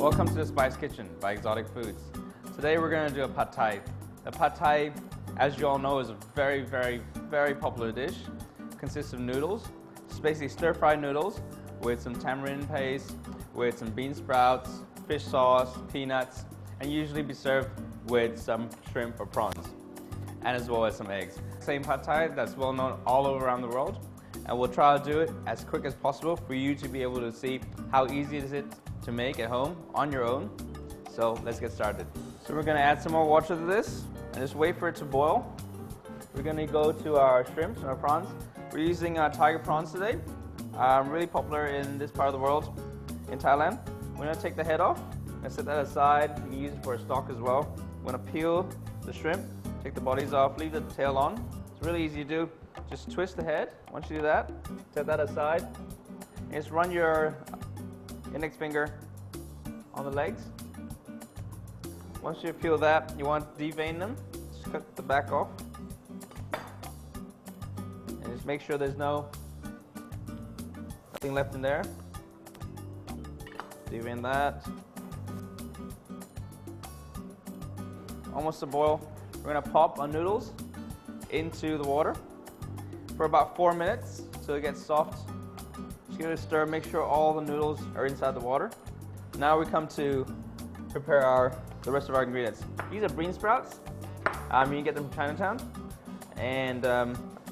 Welcome to the Spice Kitchen by Exotic Foods. Today we're going to do a pad thai. The pad thai, as you all know, is a very popular dish. It consists of noodles. It's basically stir-fried noodles with some tamarind paste, with some bean sprouts, fish sauce, peanuts, and usually be served with some shrimp or prawns, and as well as some eggs. Same pad thai that's well known all over around the world, and we'll try to do it as quick as possible for you to be able to see how easy it is to make at home on your own. So let's get started. So we're going to add some more water to this and just wait for it to boil. We're going to go to our shrimps and our prawns. We're using tiger prawns today, really popular in this part of the world, in Thailand. We're going to take the head off and set that aside. You can use it for a stock as well. We're going to peel the shrimp, take the bodies off, leave the tail on. It's really easy to do. Just twist the head. Once you do that, set that aside. And just run your index finger on the legs. Once you peel that, you want to devein them. Just cut the back off. And just make sure there's nothing left in there. Devein that. Almost to boil. We're going to pop our noodles into the water for about 4 minutes until it gets soft. Just give it a stir, make sure all the noodles are inside the water. Now we come to prepare the rest of our ingredients. These are bean sprouts. You can get them from Chinatown, and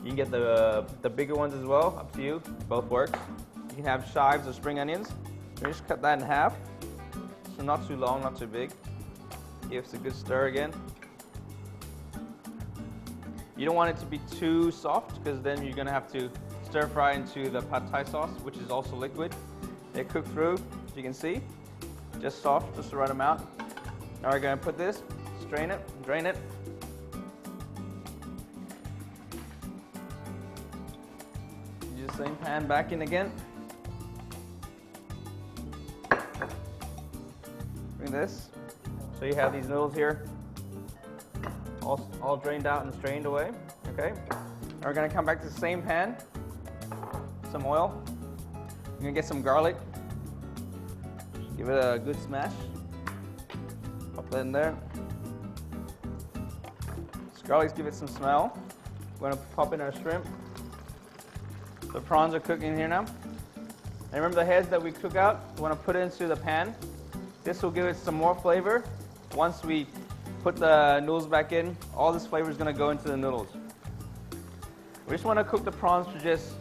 you can get the bigger ones as well, up to you, both works. You can have chives or spring onions. You just cut that in half, so not too long, not too big. Give us a good stir again. You don't want it to be too soft, because then you're going to have to stir fry into the pad thai sauce, which is also liquid. They cook through, as you can see, just soft, just the right amount. Now we're going to put this, strain it, drain it. Use the same pan back in again. Bring this. So you have these noodles here, all drained out and strained away. Okay. Now we're going to come back to the same pan, some oil. We're going to get some garlic. Give it a good smash. Pop that in there. This garlic give it some smell. We're going to pop in our shrimp. The prawns are cooking here now. And remember the heads that we cook out, we want to put it into the pan. This will give it some more flavor. Once we put the noodles back in, all this flavor is going to go into the noodles. We just want to cook the prawns for just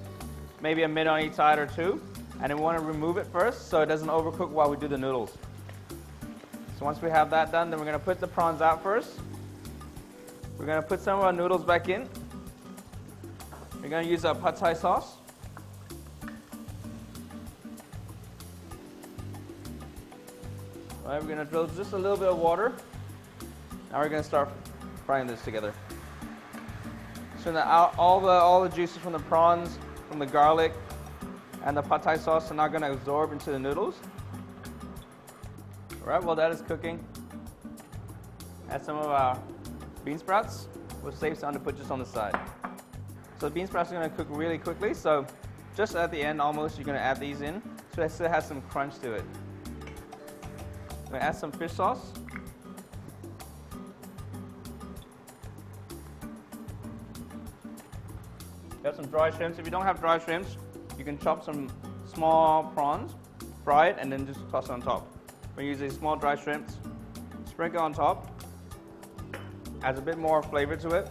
maybe a minute on each side or two, and then we want to remove it first so it doesn't overcook while we do the noodles. So once we have that done, then we're going to put the prawns out first. We're going to put some of our noodles back in. We're going to use our pad thai sauce. All right, we're going to drill just a little bit of water. Now we're going to start frying this together. So now all the juices from the prawns, from the garlic, and the pad thai sauce are now going to absorb into the noodles. All right, while that is cooking, add some of our bean sprouts. We'll save some to put just on the side. So the bean sprouts are going to cook really quickly, so just at the end almost you're going to add these in so it still has some crunch to it. I'm going to add some fish sauce. You have some dry shrimps. If you don't have dry shrimps, you can chop some small prawns, fry it, and then just toss it on top. We're using small dry shrimps. Sprinkle on top. Adds a bit more flavor to it.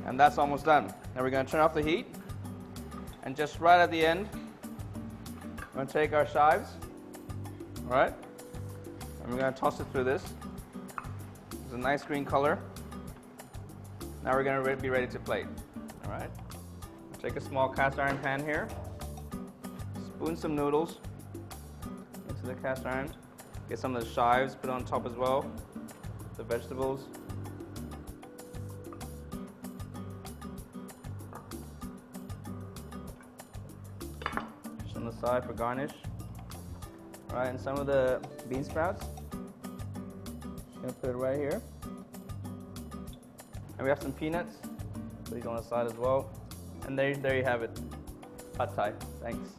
And that's almost done. Now we're going to turn off the heat. And just right at the end, we're going to take our chives. All right? And we're going to toss it through this. It's a nice green color. Now we're going to be ready to plate. All right? Take a small cast iron pan here. Spoon some noodles into the cast iron. Get some of the chives, put on top as well. The vegetables. Just on the side for garnish. All right, and some of the bean sprouts. Just gonna put it right here. And we have some peanuts. Put these on the side as well. And there you have it. Pad thai. Thanks.